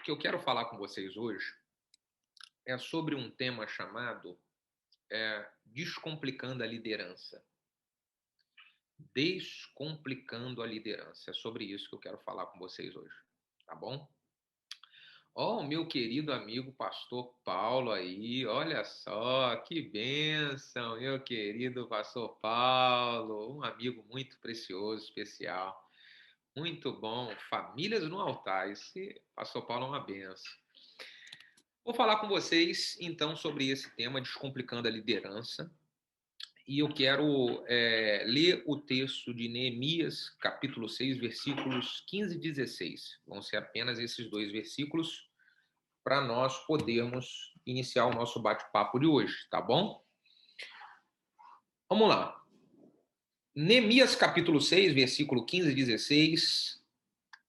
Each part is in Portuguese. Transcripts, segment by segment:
que eu quero falar com vocês hoje é sobre um tema chamado Descomplicando a Liderança. Descomplicando a liderança. É sobre isso que eu quero falar com vocês hoje, tá bom? Ó, o meu querido amigo pastor Paulo aí, olha só, que bênção, meu querido pastor Paulo, um amigo muito precioso, especial, muito bom, famílias no altar, esse pastor Paulo é uma bênção. Vou falar com vocês, então, sobre esse tema, Descomplicando a Liderança, e eu quero ler o texto de Neemias, capítulo 6, versículos 15 e 16. Vão ser apenas esses dois versículos para nós podermos iniciar o nosso bate-papo de hoje, tá bom? Vamos lá. Neemias, capítulo 6, versículo 15 e 16,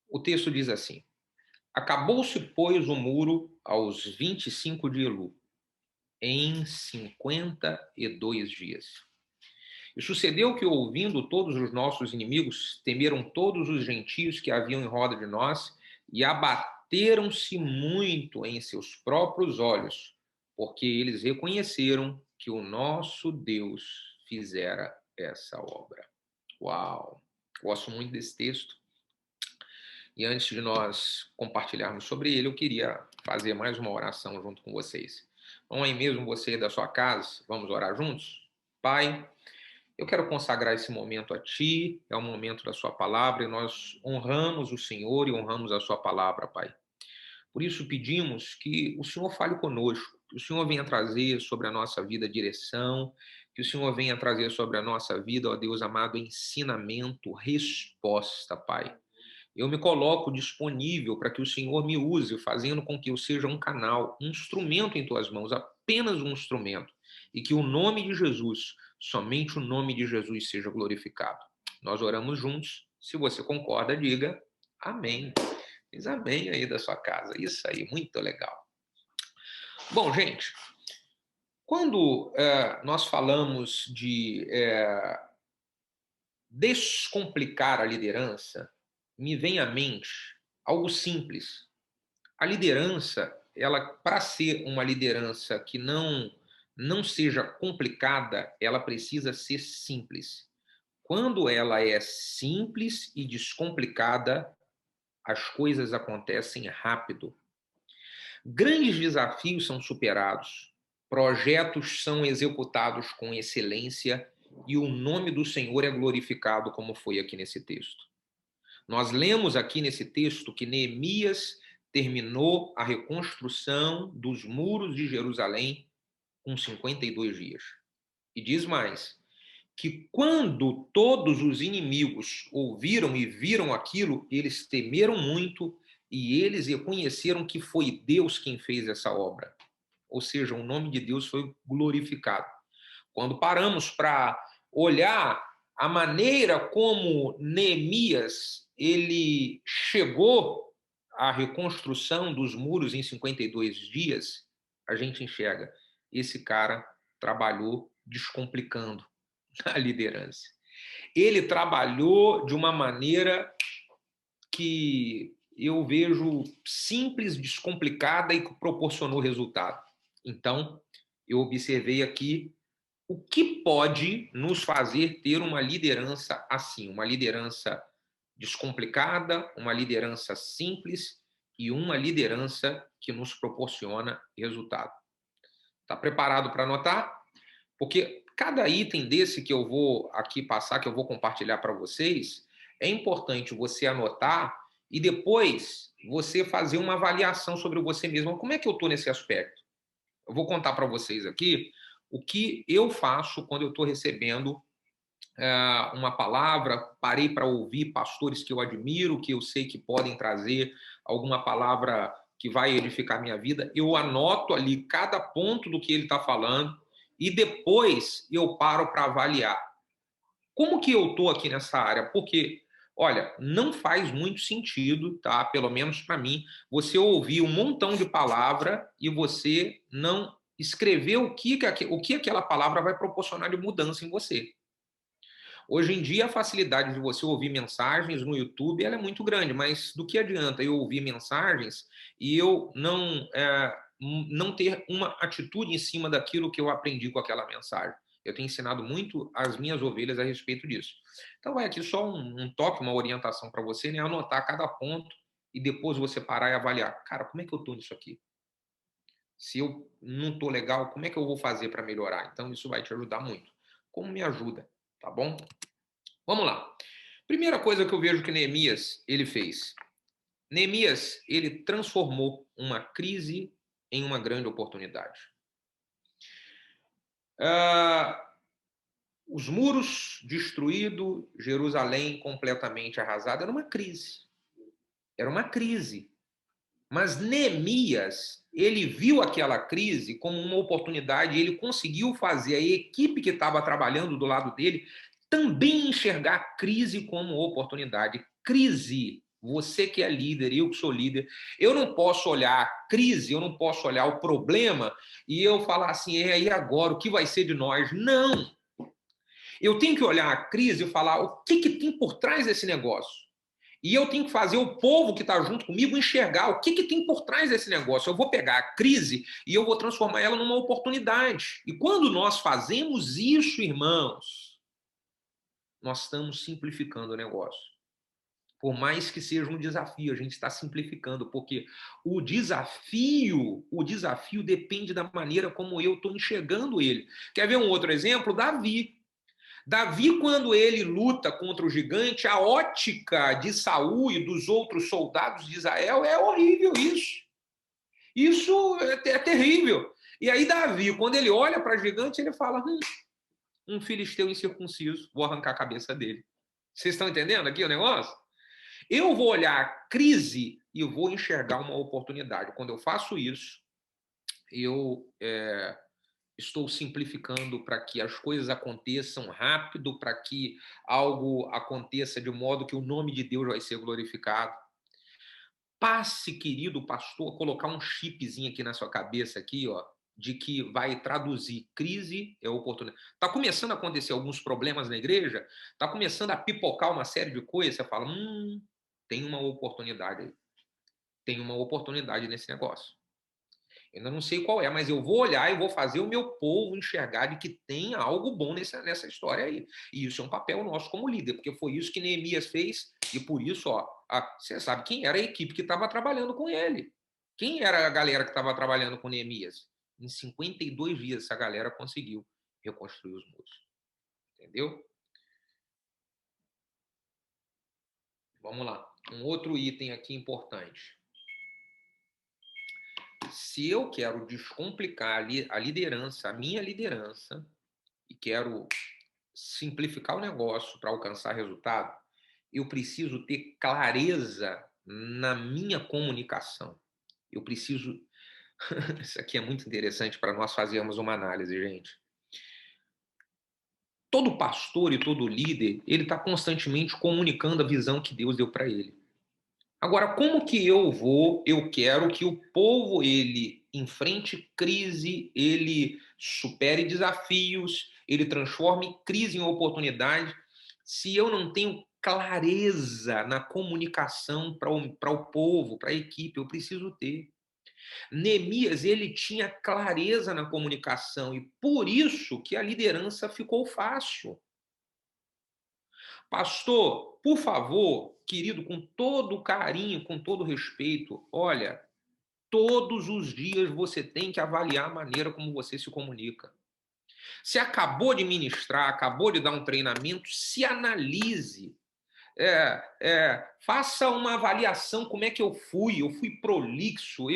o texto diz assim: Acabou-se, pois, o muro aos 25 de Elu, em 52 dias. E sucedeu que, ouvindo todos os nossos inimigos, temeram todos os gentios que haviam em roda de nós e abateram-se muito em seus próprios olhos, porque eles reconheceram que o nosso Deus fizera essa obra. Uau! Gosto muito desse texto. E antes de nós compartilharmos sobre ele, eu queria fazer mais uma oração junto com vocês. Vão aí mesmo você da sua casa, vamos orar juntos? Pai, eu quero consagrar esse momento a Ti, é o momento da Sua palavra, e nós honramos o Senhor e honramos a Sua palavra, Pai. Por isso pedimos que o Senhor fale conosco, que o Senhor venha trazer sobre a nossa vida direção, que o Senhor venha trazer sobre a nossa vida, ó Deus amado, ensinamento, resposta, Pai. Eu me coloco disponível para que o Senhor me use, fazendo com que eu seja um canal, um instrumento em tuas mãos, apenas um instrumento, e que o nome de Jesus, somente o nome de Jesus, seja glorificado. Nós oramos juntos. Se você concorda, diga amém. Diz amém aí da sua casa. Isso aí, muito legal. Bom, gente, quando nós falamos de descomplicar a liderança, me vem à mente algo simples. A liderança, ela, para ser uma liderança que não seja complicada, ela precisa ser simples. Quando ela é simples e descomplicada, as coisas acontecem rápido. Grandes desafios são superados, projetos são executados com excelência e o nome do Senhor é glorificado, como foi aqui nesse texto. Nós lemos aqui nesse texto que Neemias terminou a reconstrução dos muros de Jerusalém com 52 dias. E diz mais, que quando todos os inimigos ouviram e viram aquilo, eles temeram muito e eles reconheceram que foi Deus quem fez essa obra. Ou seja, o nome de Deus foi glorificado. Quando paramos para olhar a maneira como Neemias ele chegou à reconstrução dos muros em 52 dias, a gente enxerga, esse cara trabalhou descomplicando a liderança. Ele trabalhou de uma maneira que eu vejo simples, descomplicada e que proporcionou resultado. Então, eu observei aqui o que pode nos fazer ter uma liderança assim, uma liderança descomplicada, uma liderança simples e uma liderança que nos proporciona resultado. Está preparado para anotar? Porque cada item desse que eu vou aqui passar, que eu vou compartilhar para vocês, é importante você anotar e depois você fazer uma avaliação sobre você mesmo. Como é que eu estou nesse aspecto? Eu vou contar para vocês aqui o que eu faço quando eu estou recebendo uma palavra, parei para ouvir pastores que eu admiro, que eu sei que podem trazer alguma palavra que vai edificar minha vida, eu anoto ali cada ponto do que ele está falando e depois eu paro para avaliar. Como que eu estou aqui nessa área? Porque, olha, não faz muito sentido, tá? Pelo menos para mim, você ouvir um montão de palavra e você não escrever o que aquela palavra vai proporcionar de mudança em você. Hoje em dia, a facilidade de você ouvir mensagens no YouTube ela é muito grande, mas do que adianta eu ouvir mensagens e eu não ter uma atitude em cima daquilo que eu aprendi com aquela mensagem? Eu tenho ensinado muito as minhas ovelhas a respeito disso. Então, vai aqui só um toque, uma orientação para você, né? Anotar cada ponto e depois você parar e avaliar. Cara, como é que eu estou nisso aqui? Se eu não estou legal, como é que eu vou fazer para melhorar? Então, isso vai te ajudar muito. Como me ajuda, tá bom? Vamos lá. Primeira coisa que eu vejo que Neemias ele fez. Neemias ele transformou uma crise em uma grande oportunidade. Os muros destruídos, Jerusalém completamente arrasada, era uma crise. Era uma crise. Mas Neemias, ele viu aquela crise como uma oportunidade e ele conseguiu fazer a equipe que estava trabalhando do lado dele também enxergar a crise como oportunidade. Crise, você que é líder, eu que sou líder, eu não posso olhar a crise, eu não posso olhar o problema e eu falar assim, e agora, o que vai ser de nós? Não! Eu tenho que olhar a crise e falar o que tem por trás desse negócio. E eu tenho que fazer o povo que está junto comigo enxergar o que tem por trás desse negócio. Eu vou pegar a crise e eu vou transformar ela numa oportunidade. E quando nós fazemos isso, irmãos, nós estamos simplificando o negócio. Por mais que seja um desafio, a gente está simplificando, porque o desafio depende da maneira como eu estou enxergando ele. Quer ver um outro exemplo? Davi. Davi, quando ele luta contra o gigante, a ótica de Saul e dos outros soldados de Israel é horrível isso. Isso é terrível. E aí Davi, quando ele olha para o gigante, ele fala, um filisteu incircunciso, vou arrancar a cabeça dele. Vocês estão entendendo aqui o negócio? Eu vou olhar a crise e eu vou enxergar uma oportunidade. Quando eu faço isso, eu estou simplificando para que as coisas aconteçam rápido, para que algo aconteça de modo que o nome de Deus vai ser glorificado. Passe, querido pastor, a colocar um chipzinho aqui na sua cabeça aqui, ó, de que vai traduzir crise é oportunidade. Está começando a acontecer alguns problemas na igreja, está começando a pipocar uma série de coisas, você fala, tem uma oportunidade aí. Tem uma oportunidade nesse negócio. Eu ainda não sei qual é, mas eu vou olhar e vou fazer o meu povo enxergar de que tem algo bom nessa história aí. E isso é um papel nosso como líder, porque foi isso que Neemias fez, e por isso, ó, você sabe quem era a equipe que estava trabalhando com ele. Quem era a galera que estava trabalhando com Neemias? Em 52 dias, essa galera conseguiu reconstruir os muros. Entendeu? Vamos lá. Um outro item aqui importante. Se eu quero descomplicar a liderança, a minha liderança, e quero simplificar o negócio para alcançar resultado, eu preciso ter clareza na minha comunicação. Eu preciso. Isso aqui é muito interessante para nós fazermos uma análise, gente. Todo pastor e todo líder, ele está constantemente comunicando a visão que Deus deu para ele. Agora, como que eu quero que o povo ele enfrente crise, ele supere desafios, ele transforme crise em oportunidade, se eu não tenho clareza na comunicação para o povo, para a equipe, eu preciso ter. Neemias, ele tinha clareza na comunicação e por isso que a liderança ficou fácil. Pastor, por favor, querido, com todo carinho, com todo respeito, olha, todos os dias você tem que avaliar a maneira como você se comunica. Se acabou de ministrar, acabou de dar um treinamento, se analise. Faça uma avaliação como é que eu fui prolixo,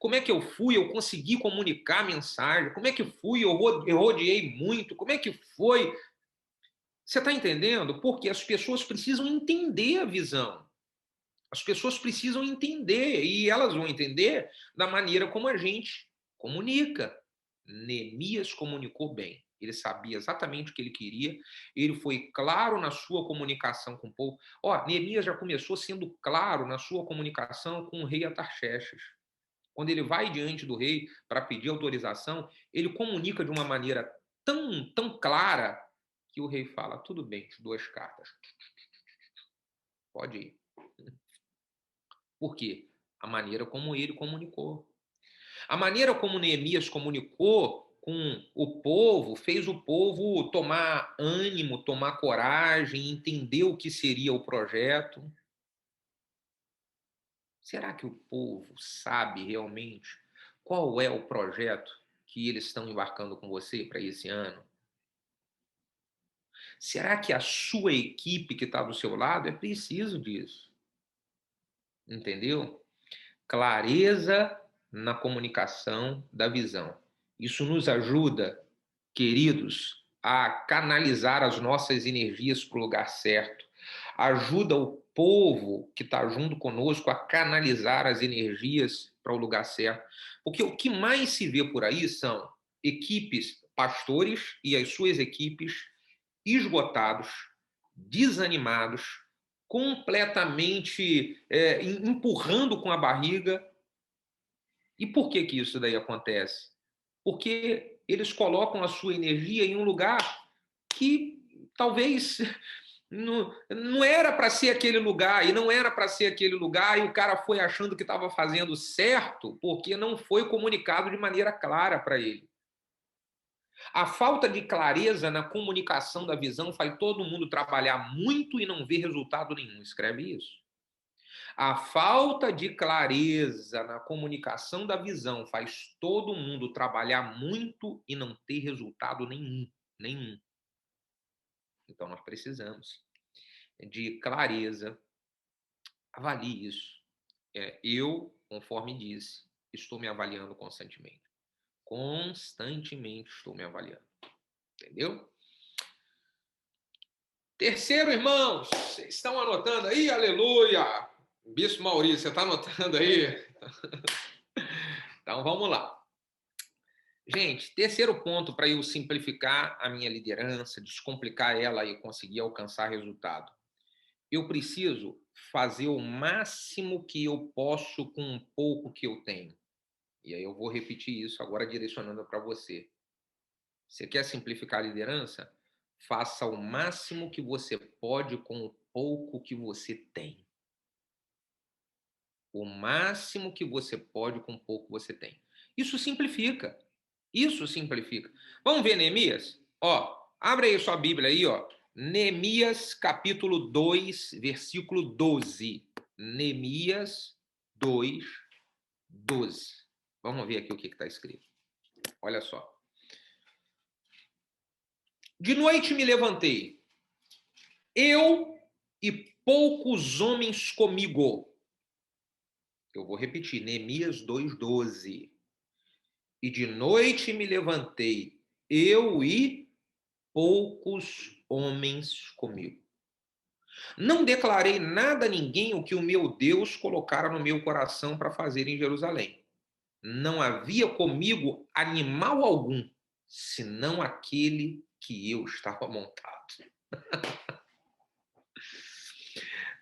como é que eu consegui comunicar a mensagem, como é que eu rodeei muito, como é que foi. Você está entendendo? Porque as pessoas precisam entender a visão. As pessoas precisam entender, e elas vão entender da maneira como a gente comunica. Neemias comunicou bem. Ele sabia exatamente o que ele queria, ele foi claro na sua comunicação com o povo. Neemias já começou sendo claro na sua comunicação com o rei Atarxerxes. Quando ele vai diante do rei para pedir autorização, ele comunica de uma maneira tão clara que o rei fala: tudo bem, as 2 cartas, pode ir. Por quê? A maneira como ele comunicou. A maneira como Neemias comunicou com o povo fez o povo tomar ânimo, tomar coragem, entender o que seria o projeto. Será que o povo sabe realmente qual é o projeto que eles estão embarcando com você para esse ano? Será que a sua equipe que está do seu lado é preciso disso? Entendeu? Clareza na comunicação da visão. Isso nos ajuda, queridos, a canalizar as nossas energias para o lugar certo. Ajuda o povo que está junto conosco a canalizar as energias para o lugar certo. Porque o que mais se vê por aí são equipes, pastores e as suas equipes esgotados, desanimados, completamente empurrando com a barriga. E por que que isso daí acontece? Porque eles colocam a sua energia em um lugar que talvez não era para ser aquele lugar, e não era para ser aquele lugar, e o cara foi achando que estava fazendo certo, porque não foi comunicado de maneira clara para ele. A falta de clareza na comunicação da visão faz todo mundo trabalhar muito e não ver resultado nenhum. Escreve isso. A falta de clareza na comunicação da visão faz todo mundo trabalhar muito e não ter resultado nenhum. Nenhum. Então nós precisamos de clareza. Avalie isso. Eu, conforme disse, estou me avaliando constantemente. Constantemente estou me avaliando. Entendeu? Terceiro, irmãos, vocês estão anotando aí? Aleluia! Bispo Maurício, você está anotando aí? Então vamos lá. Gente, terceiro ponto para eu simplificar a minha liderança, descomplicar ela e conseguir alcançar resultado. Eu preciso fazer o máximo que eu posso com um pouco que eu tenho. E aí eu vou repetir isso agora direcionando para você. Você quer simplificar a liderança? Faça o máximo que você pode com o pouco que você tem. O máximo que você pode com o pouco que você tem. Isso simplifica. Isso simplifica. Vamos ver Neemias? Ó, abre aí sua Bíblia aí, ó. Neemias capítulo 2, versículo 12. Neemias 2, 12. Vamos ver aqui o que está escrito. Olha só. De noite me levantei, eu e poucos homens comigo. Eu vou repetir, Neemias 2:12. E de noite me levantei, eu e poucos homens comigo. Não declarei nada a ninguém o que o meu Deus colocara no meu coração para fazer em Jerusalém. Não havia comigo animal algum, senão aquele que eu estava montado.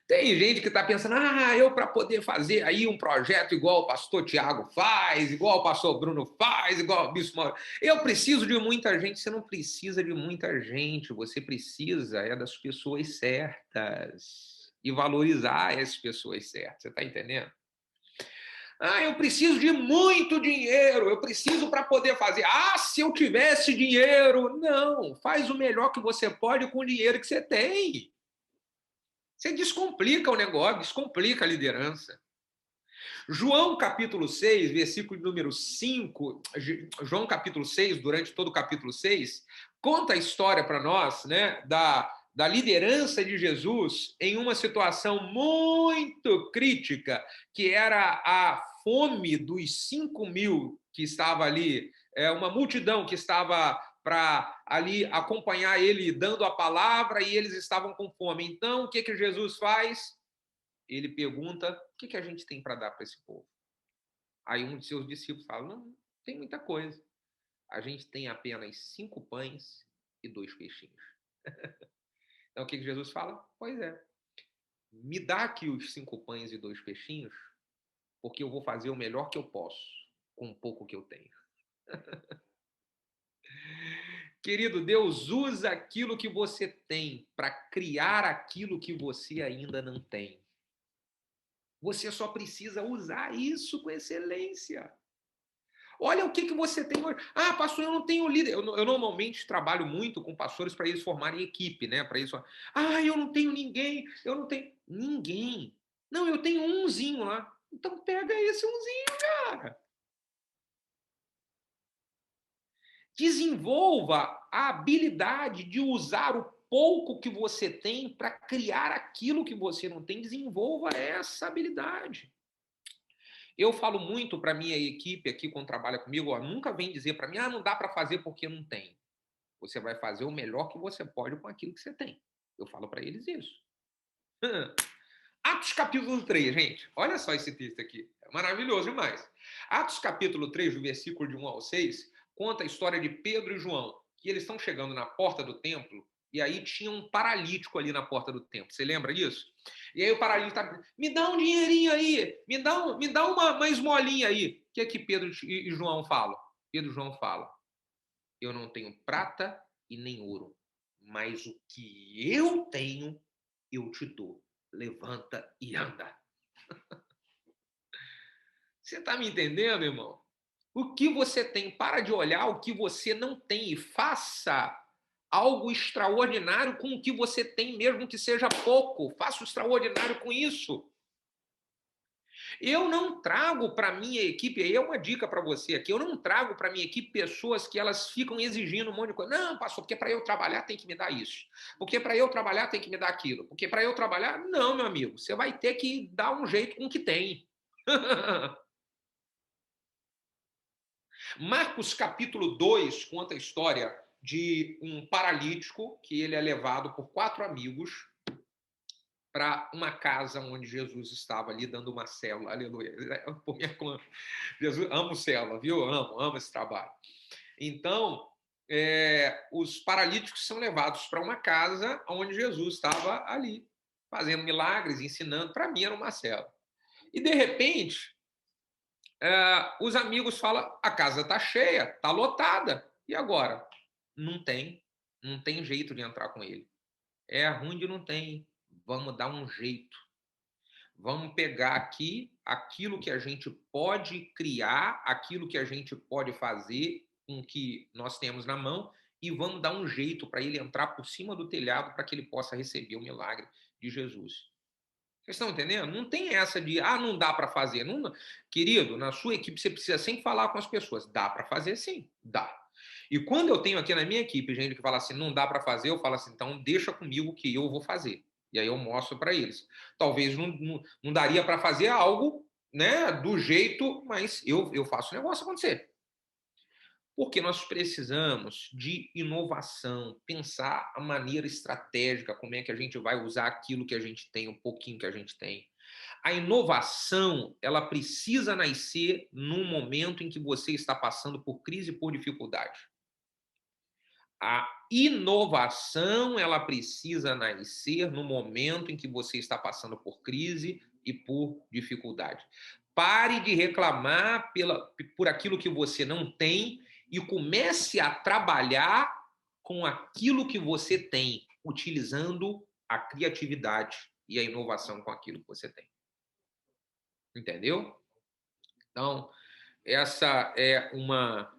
Tem gente que está pensando, eu para poder fazer aí um projeto igual o pastor Tiago faz, igual o pastor Bruno faz, igual o Bispo Mauro, eu preciso de muita gente. Você não precisa de muita gente, você precisa das pessoas certas e valorizar as pessoas certas. Você está entendendo? Eu preciso de muito dinheiro, eu preciso para poder fazer. Se eu tivesse dinheiro. Não, faz o melhor que você pode com o dinheiro que você tem. Você descomplica o negócio, descomplica a liderança. João capítulo 6, versículo número 5, João capítulo 6, durante todo o capítulo 6, conta a história para nós, né, da liderança de Jesus em uma situação muito crítica, que era a fome dos 5.000 que estava ali, uma multidão que estava para ali acompanhar ele dando a palavra e eles estavam com fome. Então, o que que Jesus faz? Ele pergunta: o que que a gente tem para dar para esse povo? Aí um de seus discípulos fala: não tem muita coisa. A gente tem apenas 5 pães e 2 peixinhos. Então, o que que Jesus fala? Pois é, me dá aqui os 5 pães e 2 peixinhos, porque eu vou fazer o melhor que eu posso com o pouco que eu tenho. Querido, Deus usa aquilo que você tem para criar aquilo que você ainda não tem. Você só precisa usar isso com excelência. Olha o que você tem hoje. Ah, pastor, eu não tenho líder. Eu normalmente trabalho muito com pastores para eles formarem equipe, né? Para isso. Ah, eu não tenho ninguém. Eu não tenho ninguém. Não, eu tenho umzinho lá. Então pega esse umzinho, cara. Desenvolva a habilidade de usar o pouco que você tem para criar aquilo que você não tem. Desenvolva essa habilidade. Eu falo muito para minha equipe aqui, quando trabalha comigo, ó, nunca vem dizer para mim, ah, não dá para fazer porque não tem. Você vai fazer o melhor que você pode com aquilo que você tem. Eu falo para eles isso. Atos capítulo 3, gente. Olha só esse texto aqui. É maravilhoso demais. Atos capítulo 3, do versículo de 1 ao 6, conta a história de Pedro e João, que eles estão chegando na porta do templo, e aí tinha um paralítico ali na porta do templo. Você lembra disso? E aí o paralítico está, me dá um dinheirinho aí, me dá uma esmolinha aí. O que é que Pedro e João falam? Pedro e João falam, eu não tenho prata e nem ouro, mas o que eu tenho, eu te dou. Levanta e anda. Você está me entendendo, irmão? O que você tem, para de olhar o que você não tem e faça algo extraordinário com o que você tem, mesmo que seja pouco. Faça o extraordinário com isso. Eu não trago para minha equipe, aí é uma dica para você aqui, eu não trago para minha equipe pessoas que elas ficam exigindo um monte de coisa. Não, pastor, porque para eu trabalhar tem que me dar isso. Porque para eu trabalhar tem que me dar aquilo. Porque para eu trabalhar, não, meu amigo, você vai ter que dar um jeito com o que tem. Marcos capítulo 2 conta a história de um paralítico que ele é levado por 4 amigos para uma casa onde Jesus estava ali dando uma célula. Aleluia. Por minha conta. Jesus, amo célula, viu? Amo esse trabalho. Então, os paralíticos são levados para uma casa onde Jesus estava ali, fazendo milagres, ensinando. Para mim, era uma célula. E, de repente, os amigos falam, a casa está cheia, está lotada. E agora? Não tem. Não tem jeito de entrar com ele. É ruim de não tem. Vamos dar um jeito. Vamos pegar aqui aquilo que a gente pode criar, aquilo que a gente pode fazer com o que nós temos na mão e vamos dar um jeito para ele entrar por cima do telhado para que ele possa receber o milagre de Jesus. Vocês estão entendendo? Não tem essa de, não dá para fazer. Não, querido, na sua equipe você precisa sempre falar com as pessoas. Dá para fazer sim, dá. E quando eu tenho aqui na minha equipe gente que fala assim, não dá para fazer, eu falo assim, então deixa comigo que eu vou fazer. E aí eu mostro para eles. Talvez não daria para fazer algo, né, do jeito, mas eu faço o negócio acontecer. Porque nós precisamos de inovação, pensar a maneira estratégica, como é que a gente vai usar aquilo que a gente tem, um pouquinho que a gente tem. A inovação, ela precisa nascer num momento em que você está passando por crise e por dificuldade. A inovação, ela precisa nascer no momento em que você está passando por crise e por dificuldade. Pare de reclamar por aquilo que você não tem e comece a trabalhar com aquilo que você tem, utilizando a criatividade e a inovação com aquilo que você tem. Entendeu? Então, essa é uma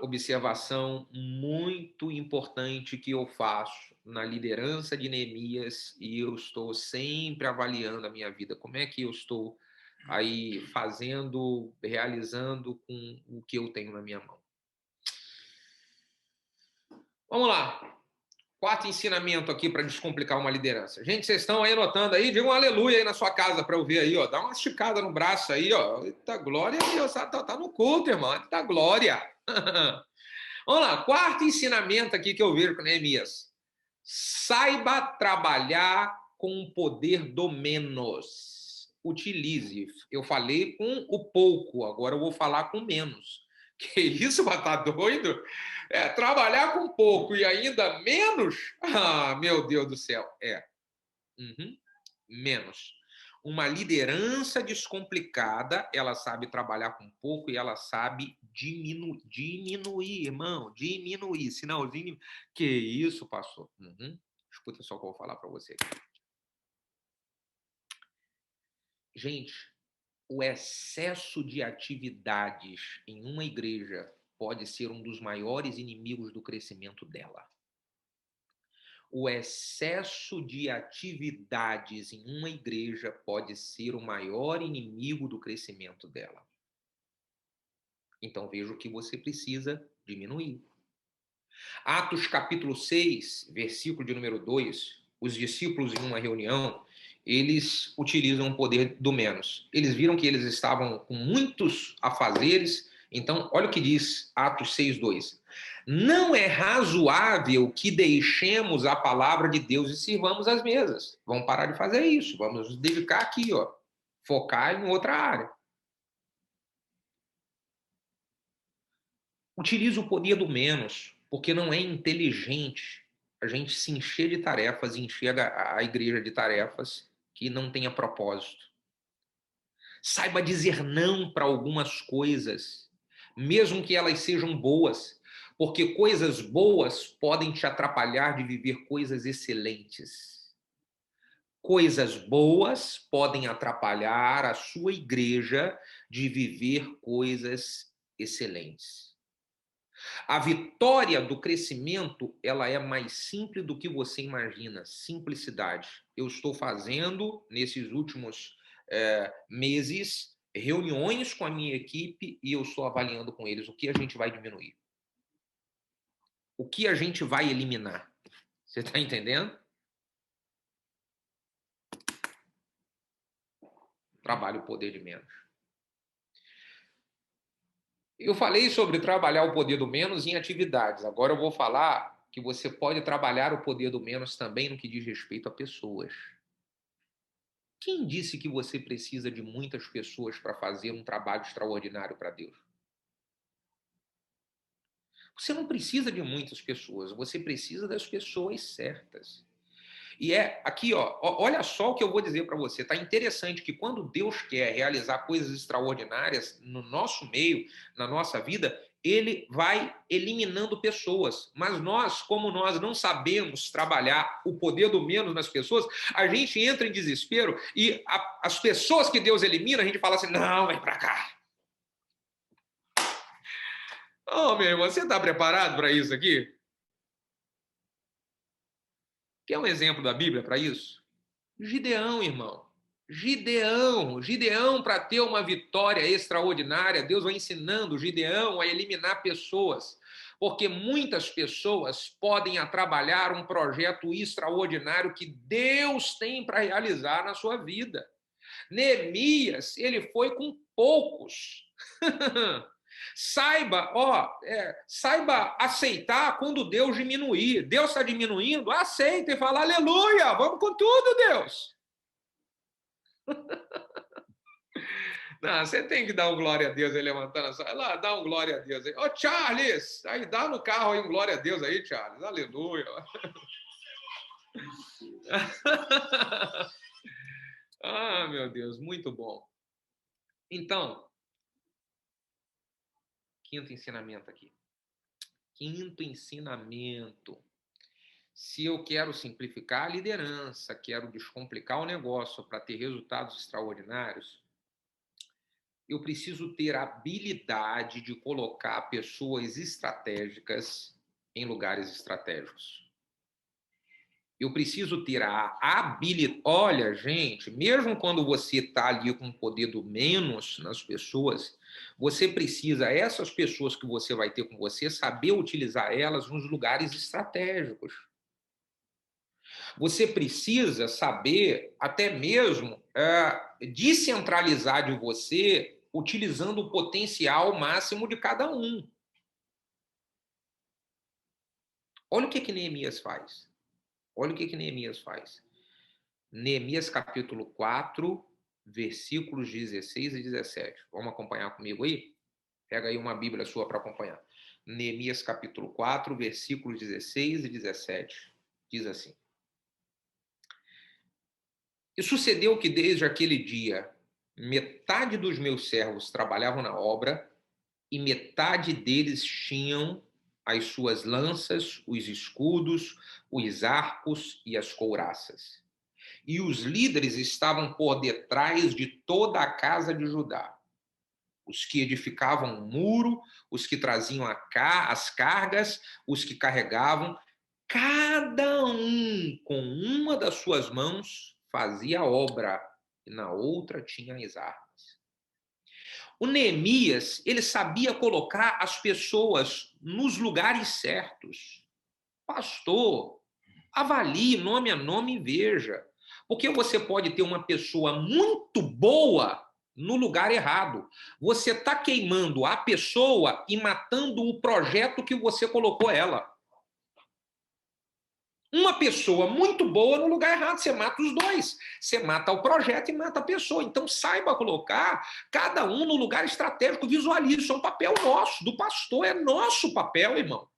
observação muito importante que eu faço na liderança de Neemias e eu estou sempre avaliando a minha vida. Como é que eu estou aí fazendo, realizando com o que eu tenho na minha mão. Vamos lá. Quarto ensinamento aqui para descomplicar uma liderança. Gente, vocês estão aí anotando aí? Diga um aleluia aí na sua casa para eu ver aí, ó. Dá uma esticada no braço aí, ó. Eita, glória a Deus. Tá no culto, irmão. Eita, glória. Vamos lá. Quarto ensinamento aqui que eu vejo com Neemias. Saiba trabalhar com o poder do menos. Utilize. Eu falei com o pouco, agora eu vou falar com menos. Que isso, mas tá doido? Trabalhar com pouco e ainda menos? Ah, meu Deus do céu. Menos. Uma liderança descomplicada, ela sabe trabalhar com pouco e ela sabe diminuir, irmão, diminuir. Sinalzinho. Que isso, pastor? Uhum. Escuta só o que eu vou falar para você. Gente, o excesso de atividades em uma igreja pode ser um dos maiores inimigos do crescimento dela. O excesso de atividades em uma igreja pode ser o maior inimigo do crescimento dela. Então veja o que você precisa diminuir. Atos capítulo 6, versículo de número 2, os discípulos em uma reunião, eles utilizam o poder do menos. Eles viram que eles estavam com muitos afazeres, então olha o que diz Atos 6, 2. Não é razoável que deixemos a palavra de Deus e sirvamos as mesas. Vamos parar de fazer isso, vamos nos dedicar aqui, ó, focar em outra área. Utilize o poder do menos, porque não é inteligente a gente se encher de tarefas e encher a igreja de tarefas que não tenha propósito. Saiba dizer não para algumas coisas, mesmo que elas sejam boas, porque coisas boas podem te atrapalhar de viver coisas excelentes. Coisas boas podem atrapalhar a sua igreja de viver coisas excelentes. A vitória do crescimento, ela é mais simples do que você imagina. Simplicidade. Eu estou fazendo, nesses últimos meses, reuniões com a minha equipe e eu estou avaliando com eles o que a gente vai diminuir. O que a gente vai eliminar. Você está entendendo? Trabalho o poder de menos. Eu falei sobre trabalhar o poder do menos em atividades. Agora eu vou falar que você pode trabalhar o poder do menos também no que diz respeito a pessoas. Quem disse que você precisa de muitas pessoas para fazer um trabalho extraordinário para Deus? Você não precisa de muitas pessoas, você precisa das pessoas certas. E é aqui, ó, olha só o que eu vou dizer para você. Tá interessante que quando Deus quer realizar coisas extraordinárias no nosso meio, na nossa vida, ele vai eliminando pessoas. Mas nós, como nós não sabemos trabalhar o poder do menos nas pessoas, a gente entra em desespero e as pessoas que Deus elimina, a gente fala assim: não, vem para cá. Oh, meu irmão, você está preparado para isso aqui? Quer um exemplo da Bíblia para isso? Gideão, irmão. Gideão, para ter uma vitória extraordinária, Deus vai ensinando Gideão a eliminar pessoas, porque muitas pessoas podem trabalhar um projeto extraordinário que Deus tem para realizar na sua vida. Neemias, ele foi com poucos. Saiba aceitar quando Deus diminuir. Deus está diminuindo, aceita e fala, aleluia, vamos com tudo, Deus. Não, você tem que dar um glória a Deus aí, levantando a sua... Lá, dá um glória a Deus aí. Ô, Charles, aí dá no carro aí um glória a Deus aí, Charles. Aleluia. Ah, meu Deus, muito bom. Então, quinto ensinamento aqui. Quinto ensinamento. Se eu quero simplificar a liderança, quero descomplicar o negócio para ter resultados extraordinários, eu preciso ter a habilidade de colocar pessoas estratégicas em lugares estratégicos. Eu preciso ter a habilidade. Olha, gente, mesmo quando você está ali com o poder do menos nas pessoas, você precisa, essas pessoas que você vai ter com você, saber utilizar elas nos lugares estratégicos. Você precisa saber, até mesmo, descentralizar de você, utilizando o potencial máximo de cada um. Olha o que Neemias faz. Olha o que Neemias faz. Neemias capítulo 4, versículos 16 e 17. Vamos acompanhar comigo aí? Pega aí uma Bíblia sua para acompanhar. Neemias capítulo 4, versículos 16 e 17. Diz assim. E sucedeu que desde aquele dia, metade dos meus servos trabalhavam na obra e metade deles tinham as suas lanças, os escudos, os arcos e as couraças. E os líderes estavam por detrás de toda a casa de Judá. Os que edificavam o muro, os que traziam as cargas, os que carregavam, cada um com uma das suas mãos fazia a obra, e na outra tinha as armas. O Neemias, ele sabia colocar as pessoas nos lugares certos. Pastor, avalie nome a nome e veja. Porque você pode ter uma pessoa muito boa no lugar errado. Você está queimando a pessoa e matando o projeto que você colocou ela. Uma pessoa muito boa no lugar errado, você mata os dois. Você mata o projeto e mata a pessoa. Então saiba colocar cada um no lugar estratégico, visualize. Isso é um papel nosso, do pastor, é nosso papel, irmão.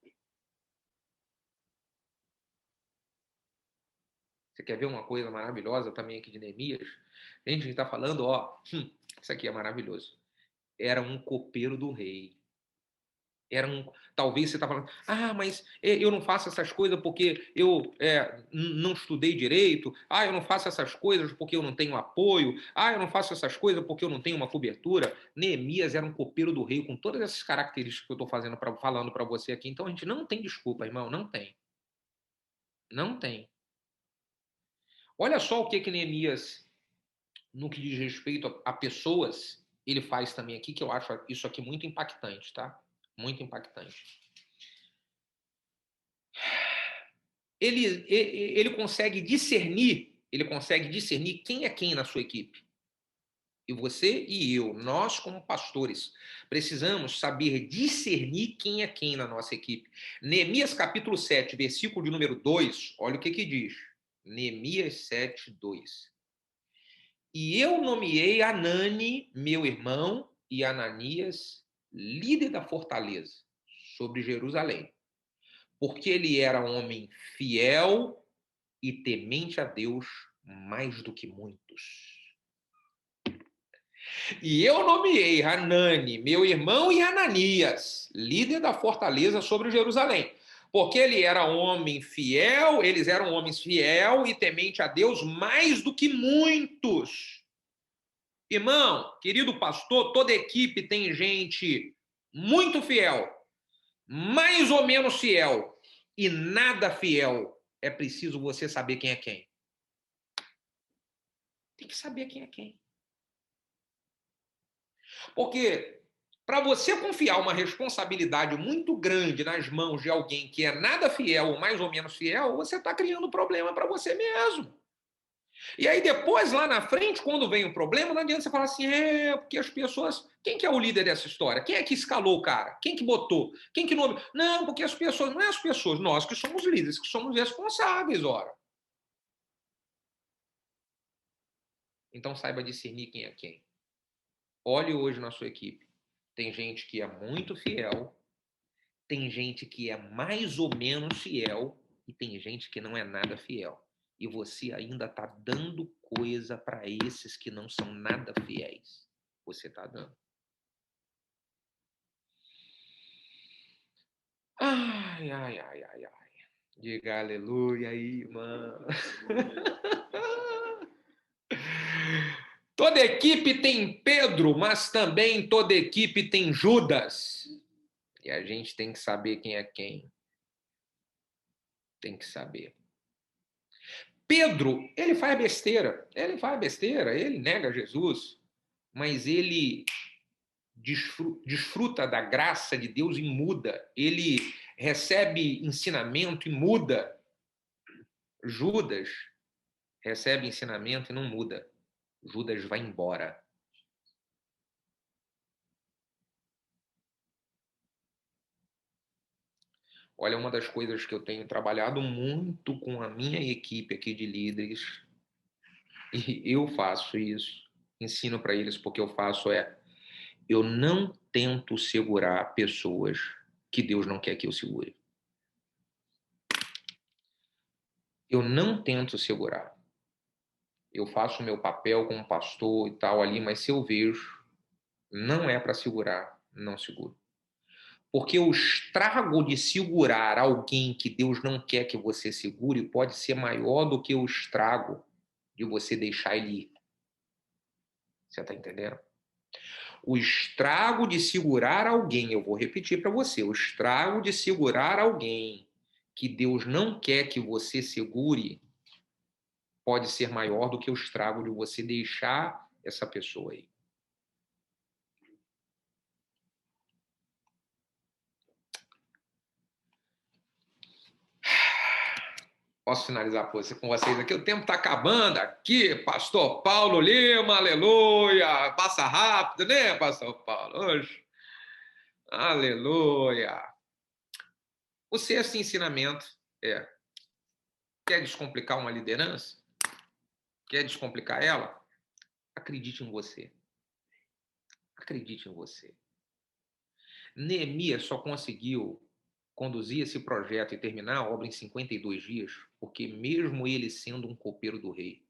Você quer ver uma coisa maravilhosa também aqui de Neemias? Gente, a gente está falando, ó, isso aqui é maravilhoso. Era um copeiro do rei. Talvez você está falando, mas eu não faço essas coisas porque eu não estudei direito, eu não faço essas coisas porque eu não tenho apoio, eu não faço essas coisas porque eu não tenho uma cobertura. Neemias era um copeiro do rei com todas essas características que eu estou falando para você aqui. Então a gente não tem desculpa, irmão, não tem. Não tem. Olha só o que Neemias, no que diz respeito a pessoas, ele faz também aqui, que eu acho isso aqui muito impactante, tá? Muito impactante. Ele consegue discernir quem é quem na sua equipe. E você e eu, nós como pastores, precisamos saber discernir quem é quem na nossa equipe. Neemias capítulo 7, versículo de número 2, olha o que diz. Neemias 7, 2. E eu nomeei Anani, meu irmão, e Ananias, líder da fortaleza, sobre Jerusalém, porque ele era um homem fiel e temente a Deus mais do que muitos. E eu nomeei Hanani, meu irmão, e Ananias, líder da fortaleza sobre Jerusalém, porque ele era homem fiel, eles eram homens fiel e temente a Deus mais do que muitos. Irmão, querido pastor, toda equipe tem gente muito fiel, mais ou menos fiel e nada fiel. É preciso você saber quem é quem. Tem que saber quem é quem. Porque para você confiar uma responsabilidade muito grande nas mãos de alguém que é nada fiel ou mais ou menos fiel, você está criando problema para você mesmo. E aí depois, lá na frente, quando vem o problema, não adianta você falar assim, porque as pessoas... Quem que é o líder dessa história? Quem é que escalou o cara? Quem que botou? Quem que nome? Não, porque as pessoas... Não é as pessoas, nós que somos líderes, que somos responsáveis, ora. Então saiba discernir quem é quem. Olhe hoje na sua equipe. Tem gente que é muito fiel, tem gente que é mais ou menos fiel e tem gente que não é nada fiel. E você ainda está dando coisa para esses que não são nada fiéis. Você está dando. Ai, ai, ai, ai, ai. Diga aleluia aí, mano. Toda equipe tem Pedro, mas também toda equipe tem Judas. E a gente tem que saber quem é quem. Tem que saber. Pedro, ele faz besteira, ele nega Jesus, mas ele desfruta da graça de Deus e muda, ele recebe ensinamento e muda. Judas recebe ensinamento e não muda. Judas vai embora. Olha, uma das coisas que eu tenho trabalhado muito com a minha equipe aqui de líderes, e eu faço isso, ensino para eles porque eu faço eu não tento segurar pessoas que Deus não quer que eu segure. Eu não tento segurar. eu faço o meu papel como pastor e tal ali, mas se eu vejo, não é para segurar, não seguro. Porque o estrago de segurar alguém que Deus não quer que você segure pode ser maior do que o estrago de você deixar ele ir. Você está entendendo? O estrago de segurar alguém, eu vou repetir para você, o estrago de segurar alguém que Deus não quer que você segure pode ser maior do que o estrago de você deixar essa pessoa aí. Posso finalizar com vocês aqui? O tempo está acabando aqui, pastor Paulo Lima, aleluia. Passa rápido, né, pastor Paulo? Hoje. Aleluia. O sexto ensinamento é: quer descomplicar uma liderança? Quer descomplicar ela? Acredite em você. Acredite em você. Neemias só conseguiu conduzir esse projeto e terminar a obra em 52 dias, porque mesmo ele sendo um copeiro do rei,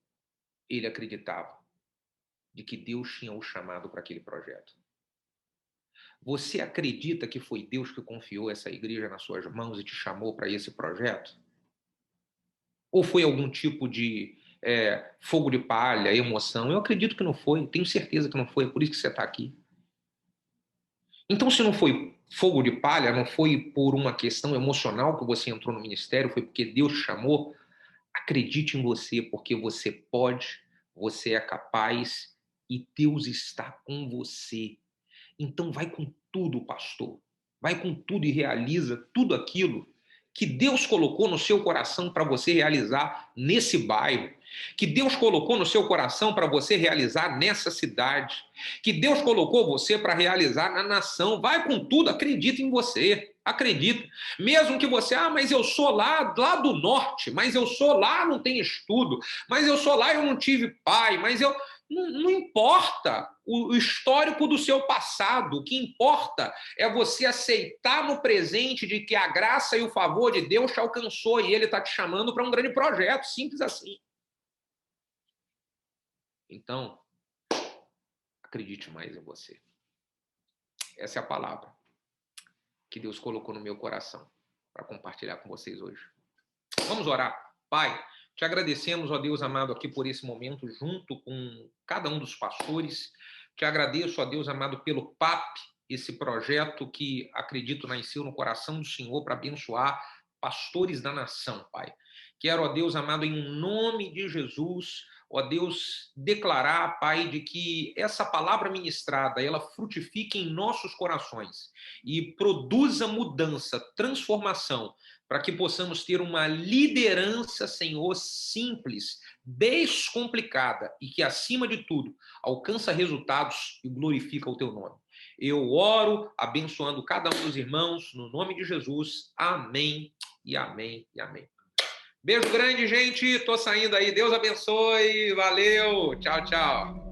ele acreditava de que Deus tinha o chamado para aquele projeto. Você acredita que foi Deus que confiou essa igreja nas suas mãos e te chamou para esse projeto? Ou foi algum tipo de fogo de palha, emoção? Eu acredito que não foi, tenho certeza que não foi, é por isso que você está aqui. Então, se não foi fogo de palha, não foi por uma questão emocional que você entrou no ministério, foi porque Deus te chamou, acredite em você, porque você pode, você é capaz e Deus está com você. Então vai com tudo, pastor. Vai com tudo e realiza tudo aquilo que Deus colocou no seu coração para você realizar nesse bairro, que Deus colocou no seu coração para você realizar nessa cidade, que Deus colocou você para realizar na nação. Vai com tudo, acredita em você. Acredita. Mesmo que você, mas eu sou lá do norte, mas eu sou lá, não tenho estudo, mas eu sou lá, eu não tive pai, mas eu não importa o histórico do seu passado. O que importa é você aceitar no presente de que a graça e o favor de Deus te alcançou e Ele está te chamando para um grande projeto. Simples assim. Então, acredite mais em você. Essa é a palavra que Deus colocou no meu coração para compartilhar com vocês hoje. Vamos orar. Pai, te agradecemos, ó Deus amado, aqui por esse momento, junto com cada um dos pastores. Te agradeço, ó Deus amado, pelo PAP, esse projeto que acredito nasceu no coração do Senhor para abençoar pastores da nação, Pai. Quero, ó Deus amado, em nome de Jesus, ó Deus, declarar, Pai, de que essa palavra ministrada, ela frutifique em nossos corações e produza mudança, transformação, para que possamos ter uma liderança, Senhor, simples, descomplicada e que, acima de tudo, alcança resultados e glorifica o teu nome. Eu oro abençoando cada um dos irmãos, no nome de Jesus. Amém e amém e amém. Beijo grande, gente. Tô saindo aí. Deus abençoe. Valeu. Tchau, tchau.